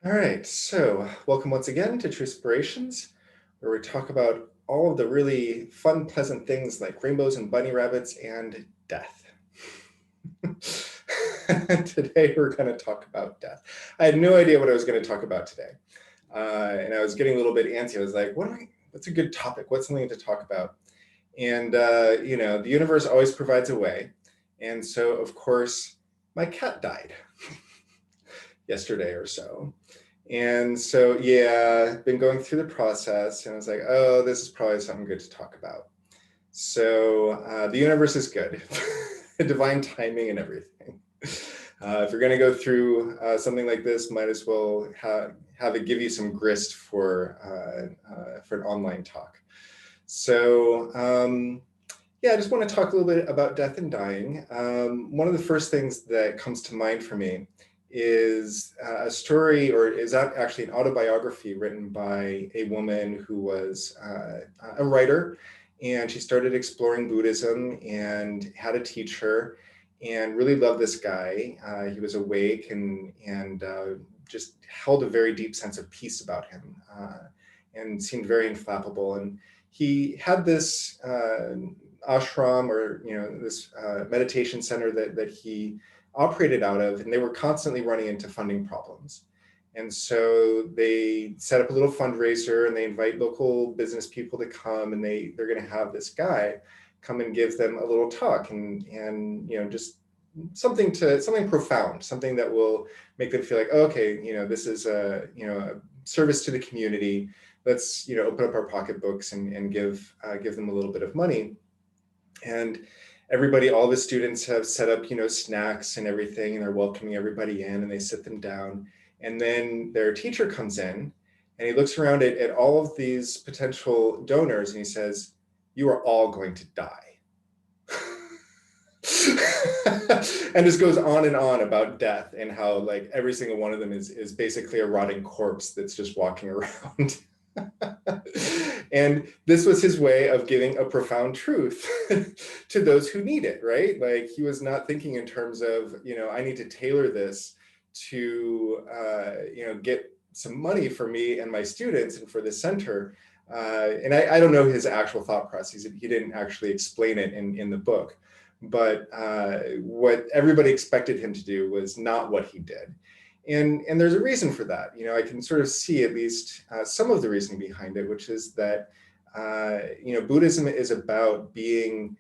All right, so welcome once again to True Inspirations, where we talk about all of the really fun, pleasant things like rainbows and bunny rabbits and death. Today we're going to talk about death. I had no idea what I was going to talk about today, and I was getting a little bit antsy. I was like, what's a good topic? What's something to talk about? And the universe always provides a way. And so, of course, my cat died yesterday or so. And so, yeah, been going through the process, and I was like, oh, this is probably something good to talk about. So the universe is good, divine timing and everything. If you're going to go through something like this, might as well have it give you some grist for an online talk. So yeah, I just want to talk a little bit about death and dying. One of the first things that comes to mind for me is a story, or is that actually an autobiography written by a woman who was a writer, and she started exploring Buddhism and had a teacher, and really loved this guy. He was awake and just held a very deep sense of peace about him, and seemed very inflappable. And he had this ashram, or this meditation center that he operated out of, and they were constantly running into funding problems. And so they set up a little fundraiser, and they invite local business people to come, and they're going to have this guy come and give them a little talk, and just something profound, something that will make them feel like, oh, okay, this is a service to the community. Let's open up our pocketbooks and give them a little bit of money. And everybody, all the students have set up, snacks and everything, and they're welcoming everybody in, and they sit them down. And then their teacher comes in, and he looks around at all of these potential donors, and he says, "You are all going to die." And just goes on and on about death, and how like every single one of them is basically a rotting corpse that's just walking around. And this was his way of giving a profound truth to those who need it, right? Like, he was not thinking in terms of, I need to tailor this to, get some money for me and my students and for the center. And I don't know his actual thought process. He didn't actually explain it in the book. But what everybody expected him to do was not what he did. And there's a reason for that. I can sort of see at least some of the reasoning behind it, which is that Buddhism is about being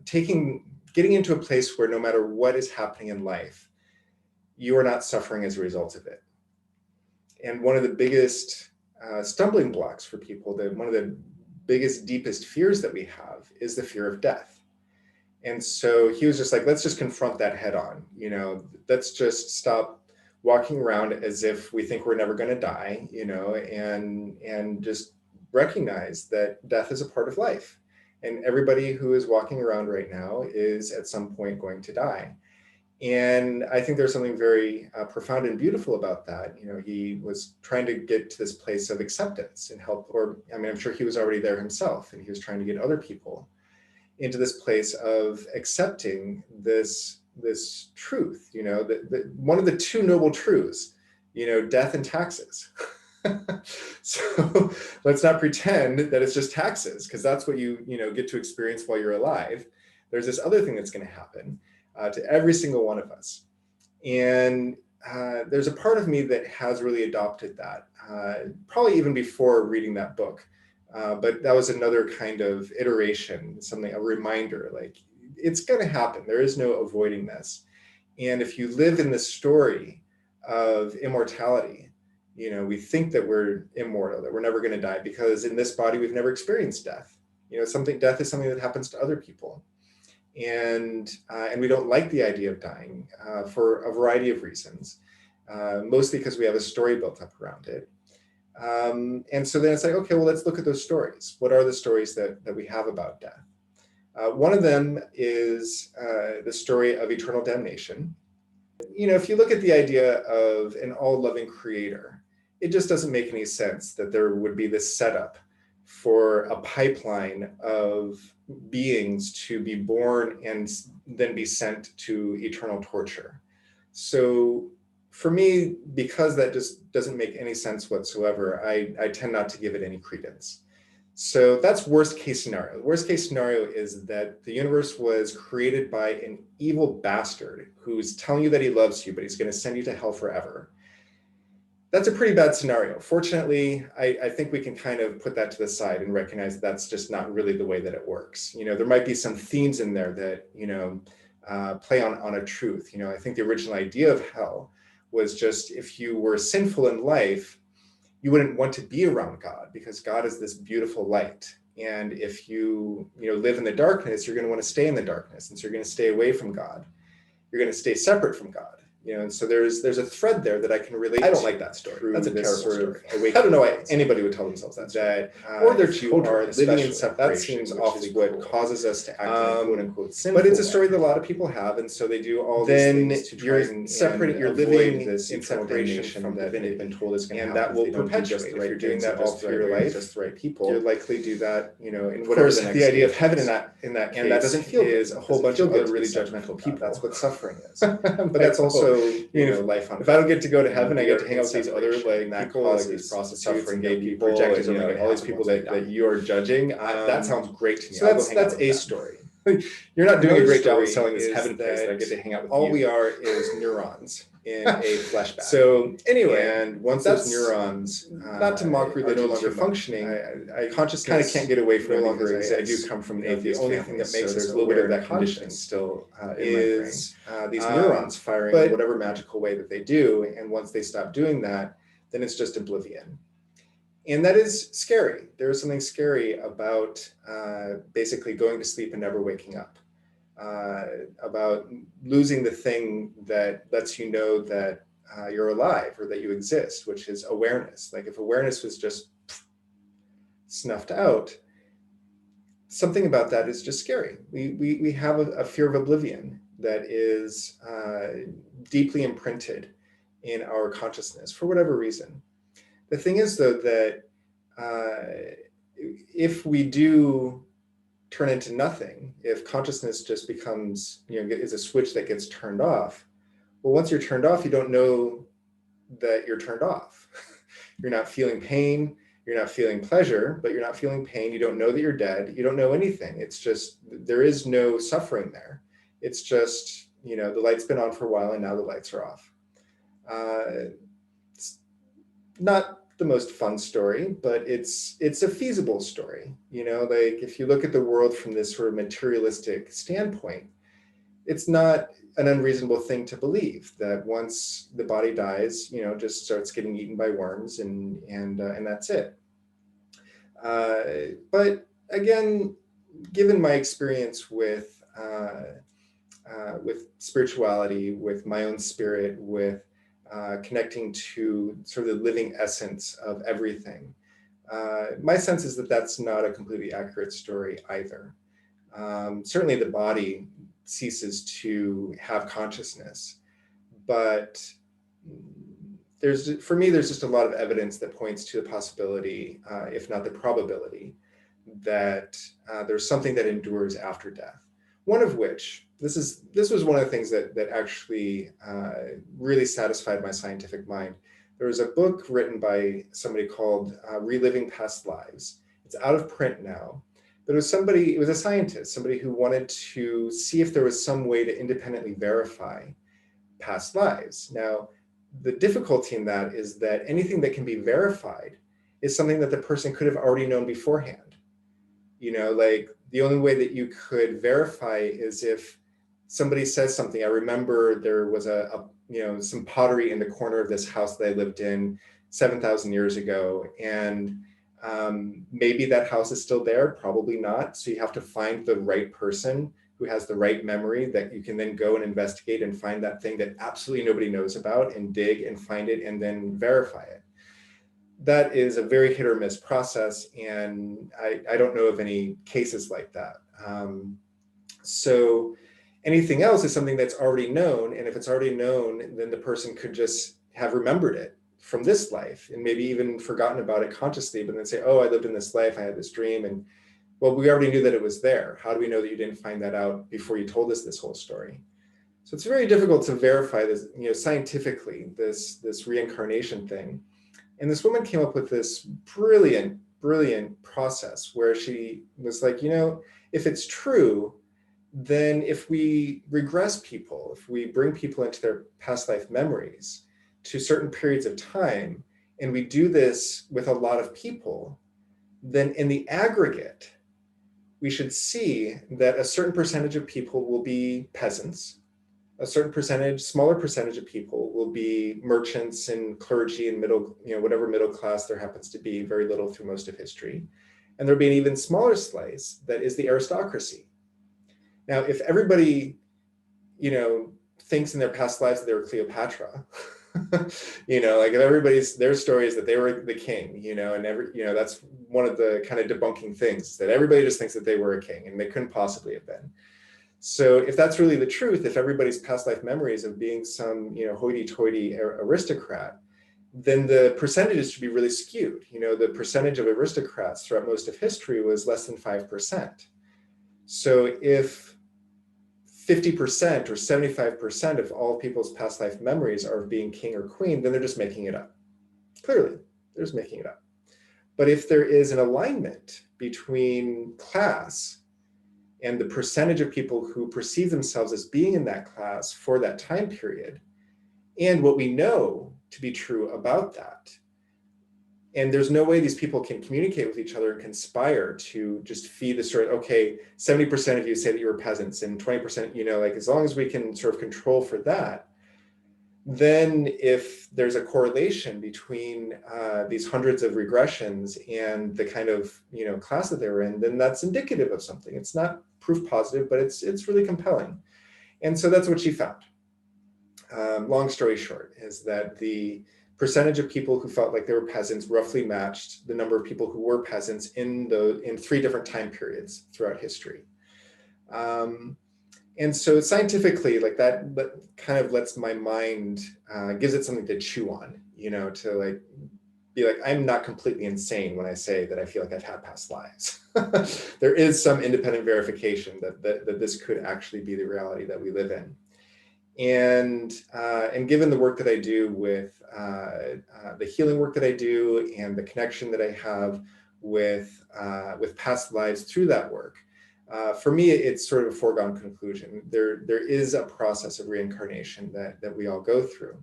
getting into a place where no matter what is happening in life, you are not suffering as a result of it. And one of the biggest stumbling blocks for people, one of the biggest, deepest fears that we have is the fear of death. And so he was just like, let's just confront that head on. Let's just stop walking around as if we think we're never going to die, and just recognize that death is a part of life. And everybody who is walking around right now is at some point going to die. And I think there's something very profound and beautiful about that. He was trying to get to this place of acceptance and help, or I'm sure he was already there himself, and he was trying to get other people into this place of accepting this truth, one of the two noble truths, death and taxes. So let's not pretend that it's just taxes, because that's what you get to experience while you're alive. There's this other thing that's going to happen to every single one of us. And there's a part of me that has really adopted that, probably even before reading that book. But that was another kind of iteration, a reminder, like, it's going to happen. There is no avoiding this. And if you live in the story of immortality, we think that we're immortal, that we're never going to die, because in this body, we've never experienced death. Death is something that happens to other people. And we don't like the idea of dying for a variety of reasons, mostly because we have a story built up around it. And so then it's like, okay, well, let's look at those stories. What are the stories that we have about death? One of them is the story of eternal damnation. If you look at the idea of an all-loving creator, it just doesn't make any sense that there would be this setup for a pipeline of beings to be born and then be sent to eternal torture. So for me, because that just doesn't make any sense whatsoever, I tend not to give it any credence. So that's worst case scenario. Worst case scenario is that the universe was created by an evil bastard who's telling you that he loves you, but he's going to send you to hell forever. That's a pretty bad scenario. Fortunately, I think we can kind of put that to the side and recognize that that's just not really the way that it works. There might be some themes in there that, play on a truth. I think the original idea of hell was just if you were sinful in life, you wouldn't want to be around God because God is this beautiful light. And if you, live in the darkness, you're going to want to stay in the darkness. And so you're going to stay away from God. You're going to stay separate from God. And so there's a thread there that I can relate to. I don't like that story. That's a terrible story. I don't know why anybody would tell themselves that. Or their children, living in separation. That seems awfully what causes us to act in a quote-unquote sinful. But it's a story that a lot of people have, and so they do all these things to try and separate. You're living this in separation from that they've been told is going to happen. And that will perpetuate. If you're doing that all through your life, just the right people, you'll likely do that. In whatever the next the idea of heaven in that case, and that doesn't feel is a whole bunch of other really judgmental people. That's what suffering is. But that's also life on. If I don't get to go to heaven, I get to hang out with these other people, like these prostitutes and gay people, and all these people that you are judging. That sounds great to me. So that's a story. You're not doing a great job of selling this heaven place that I get to hang out with. All we are is neurons in a flesh bag. So anyway, and once those neurons, not to mock religion, are no longer functioning, I consciousnly kind of can't get away from no it longer because I do come from an atheist family. The only thing that makes there's us a little bit of that that conditioning still is these neurons firing in whatever magical way that they do. And once they stop doing that, then it's just oblivion. And that is scary. There is something scary about basically going to sleep and never waking up, about losing the thing that lets you know that you're alive or that you exist, which is awareness. Like if awareness was just snuffed out, something about that is just scary. We have a fear of oblivion that is deeply imprinted in our consciousness for whatever reason. The thing is, though, that if we do turn into nothing, if consciousness just becomes, is a switch that gets turned off, well, once you're turned off, you don't know that you're turned off. You're not feeling pain, you're not feeling pleasure, but you're not feeling pain. You don't know that you're dead. You don't know anything. It's just, there is no suffering there. It's just, the light's been on for a while and now the lights are off. It's not the most fun story, but it's a feasible story. Like if you look at the world from this sort of materialistic standpoint, it's not an unreasonable thing to believe that once the body dies, just starts getting eaten by worms and that's it. But again, given my experience with spirituality, with my own spirit, with connecting to sort of the living essence of everything. My sense is that that's not a completely accurate story either. Certainly the body ceases to have consciousness, but for me, there's just a lot of evidence that points to the possibility, if not the probability, that there's something that endures after death. One of which, this was one of the things that actually really satisfied my scientific mind. There was a book written by somebody called Reliving Past Lives. It's out of print now, but it was a scientist, somebody who wanted to see if there was some way to independently verify past lives. Now, the difficulty in that is that anything that can be verified is something that the person could have already known beforehand. Like the only way that you could verify is if somebody says something. I remember there was some pottery in the corner of this house that I lived in 7,000 years ago. And maybe that house is still there, probably not. So you have to find the right person who has the right memory that you can then go and investigate and find that thing that absolutely nobody knows about and dig and find it and then verify it. That is a very hit or miss process. And I don't know of any cases like that. So anything else is something that's already known. And if it's already known, then the person could just have remembered it from this life and maybe even forgotten about it consciously, but then say, oh, I lived in this life, I had this dream. And well, we already knew that it was there. How do we know that you didn't find that out before you told us this whole story? So it's very difficult to verify this, scientifically, this reincarnation thing. And this woman came up with this brilliant process where she was like, if it's true, then if we regress people, if we bring people into their past life memories to certain periods of time, and we do this with a lot of people, then in the aggregate, we should see that a certain percentage of people will be peasants, a certain percentage, smaller percentage of people will be merchants and clergy and middle, whatever middle class there happens to be, very little through most of history. And there'll be an even smaller slice that is the aristocracy. Now, if everybody, thinks in their past lives that they were Cleopatra, like their story is that they were the king, and that's one of the kind of debunking things, that everybody just thinks that they were a king and they couldn't possibly have been. So if that's really the truth, if everybody's past life memories of being some, hoity-toity aristocrat, then the percentages should be really skewed. The percentage of aristocrats throughout most of history was less than 5%. So if 50% or 75% of all people's past life memories are of being king or queen, then they're just making it up. Clearly, they're just making it up. But if there is an alignment between class and the percentage of people who perceive themselves as being in that class for that time period, and what we know to be true about that, and there's no way these people can communicate with each other and conspire to just feed the story. Okay, 70% of you say that you were peasants and 20%, as long as we can sort of control for that, then if there's a correlation between these hundreds of regressions and the kind of, class that they were in, then that's indicative of something. It's not proof positive, but it's really compelling. And so that's what she found. Long story short is that the percentage of people who felt like they were peasants roughly matched the number of people who were peasants in 3 different time periods throughout history. And so scientifically, like that kind of lets my mind, gives it something to chew on, to be like, I'm not completely insane when I say that I feel like I've had past lives. There is some independent verification that this could actually be the reality that we live in. And given the work that I do with the healing work that I do and the connection that I have with past lives through that work, for me, it's sort of a foregone conclusion. There is a process of reincarnation that we all go through.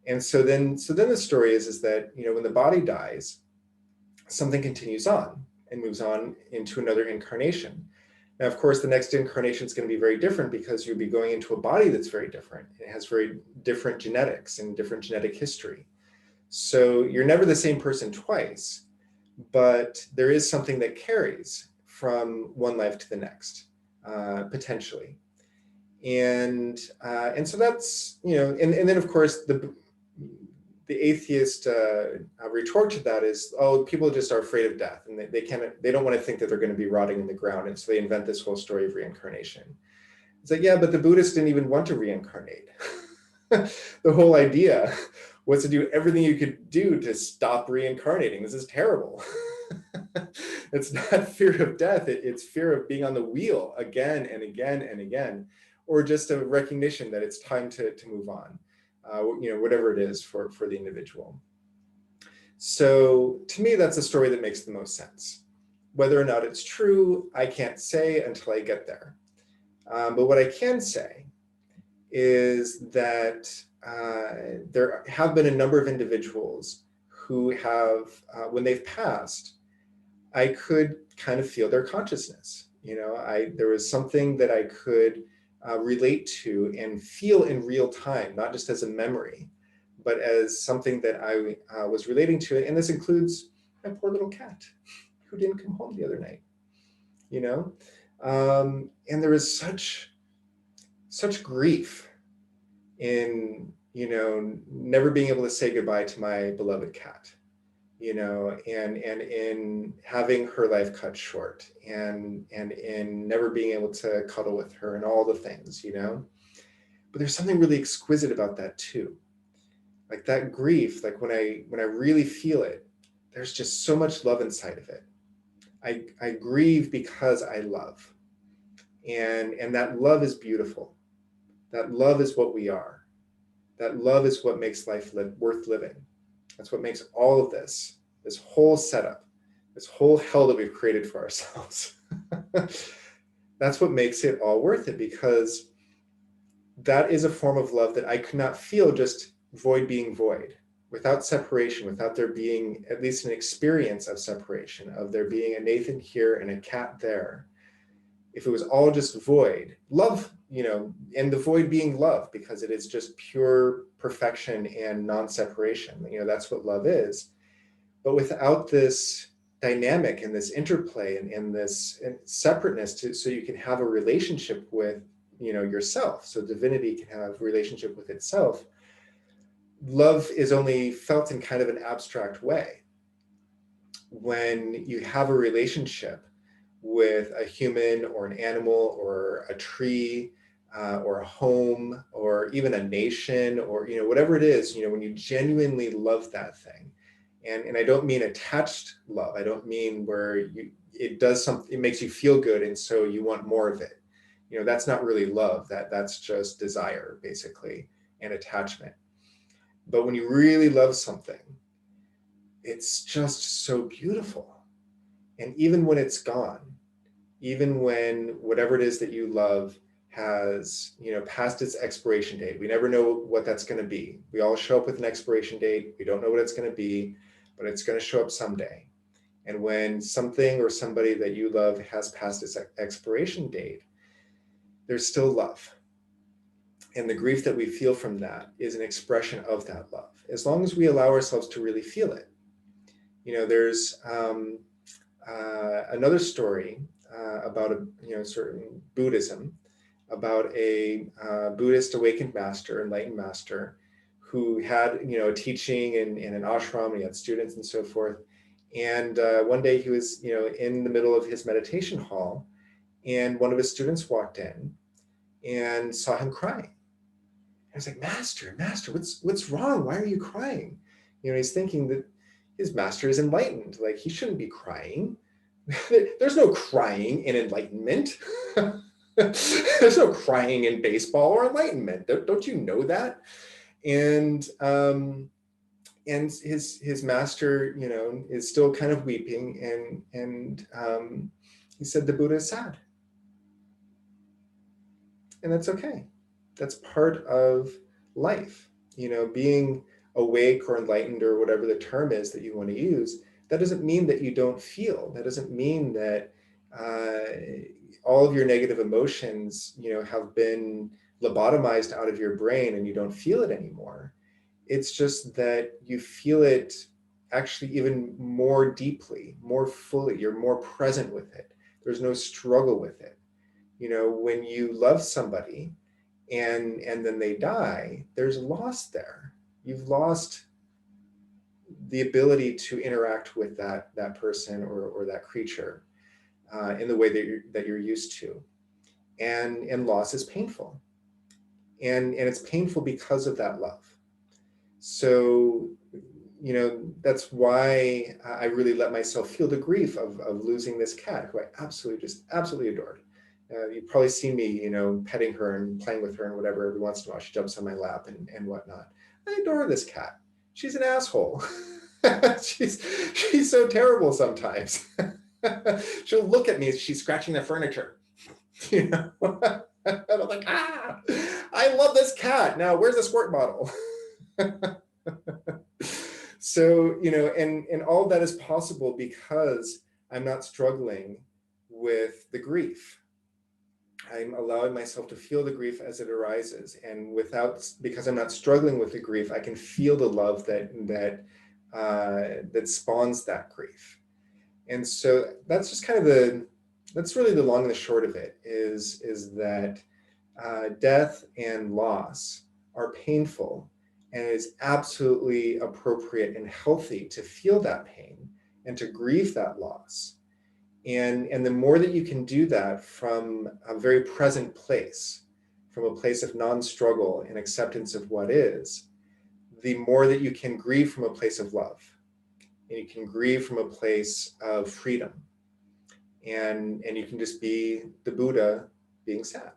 And so then the story is that, when the body dies, something continues on and moves on into another incarnation. Now, of course, the next incarnation is going to be very different because you'll be going into a body that's very different. It has very different genetics and different genetic history. So you're never the same person twice, but there is something that carries from one life to the next, potentially. And so that's, and then of course the atheist retort to that is, oh, people just are afraid of death and they don't want to think that they're going to be rotting in the ground. And so they invent this whole story of reincarnation. It's like, yeah, but the Buddhists didn't even want to reincarnate. The whole idea was to do everything you could do to stop reincarnating. This is terrible. It's not fear of death. It's fear of being on the wheel again and again and again, or just a recognition that it's time to move on. Whatever it is for the individual. So to me, that's a story that makes the most sense. Whether or not it's true, I can't say until I get there. But what I can say is that there have been a number of individuals who have, when they've passed, I could kind of feel their consciousness. There was something that I could relate to and feel in real time, not just as a memory, but as something that I was relating to. And this includes my poor little cat who didn't come home the other night, and there was such grief in, never being able to say goodbye to my beloved cat, and in having her life cut short and in never being able to cuddle with her and all the things, but there's something really exquisite about that too. Like that grief, like when I really feel it, there's just so much love inside of it. I grieve because I love, and that love is beautiful. That love is what we are. That love is what makes life worth living. That's what makes all of this whole setup, this whole hell that we've created for ourselves. That's what makes it all worth it, because that is a form of love that I could not feel just void being void, without separation, without there being at least an experience of separation, of there being a Nathan here and a Kat there. If it was all just void, love, and the void being love, because it is just pure perfection and non-separation, that's what love is. But without this dynamic and this interplay and this separateness, so you can have a relationship with yourself, so divinity can have a relationship with itself, love is only felt in kind of an abstract way. When you have a relationship with a human or an animal or a tree or a home or even a nation, or whatever it is, when you genuinely love that thing, and I don't mean attached love, I don't mean where it does something, it makes you feel good and so you want more of it, that's not really love, that's just desire basically, and attachment. But when you really love something, it's just so beautiful. And even when it's gone, even when whatever it is that you love has, passed its expiration date, we never know what that's going to be. We all show up with an expiration date. We don't know what it's going to be, but it's going to show up someday. And when something or somebody that you love has passed its expiration date, there's still love. And the grief that we feel from that is an expression of that love, as long as we allow ourselves to really feel it. There's another story about a certain Buddhism, about a Buddhist awakened master, enlightened master, who had a teaching in an ashram. He had students and so forth. And one day he was in the middle of his meditation hall, and one of his students walked in and saw him crying. I was like, Master, what's wrong? Why are you crying? He's thinking that his master is enlightened. Like, he shouldn't be crying. There's no crying in enlightenment. There's no crying in baseball or enlightenment. Don't you know that? And his master, is still kind of weeping, and he said, the Buddha is sad. And that's okay. That's part of life. Being awake or enlightened, or whatever the term is that you want to use, that doesn't mean that you don't feel. That doesn't mean that all of your negative emotions, have been lobotomized out of your brain and you don't feel it anymore. It's just that you feel it actually even more deeply, more fully. You're more present with it. There's no struggle with it. When you love somebody and then they die, there's loss there. You've lost the ability to interact with that person or that creature in the way that you're used to, and loss is painful, and it's painful because of that love. So that's why I really let myself feel the grief of losing this cat, who I absolutely adored. You've probably seen me, petting her and playing with her and whatever. Every once in a while, she jumps on my lap and whatnot. I adore this cat. She's an asshole. she's so terrible sometimes. She'll look at me as she's scratching the furniture. And I'm like, I love this cat. Now, where's the squirt bottle? So, and all of that is possible because I'm not struggling with the grief. I'm allowing myself to feel the grief as it arises, and because I'm not struggling with the grief, I can feel the love that spawns that grief. And so that's just kind of that's really the long and the short of it, is that death and loss are painful, and it is absolutely appropriate and healthy to feel that pain and to grieve that loss. And the more that you can do that from a very present place, from a place of non-struggle and acceptance of what is, the more that you can grieve from a place of love, and you can grieve from a place of freedom, and you can just be the Buddha being sad.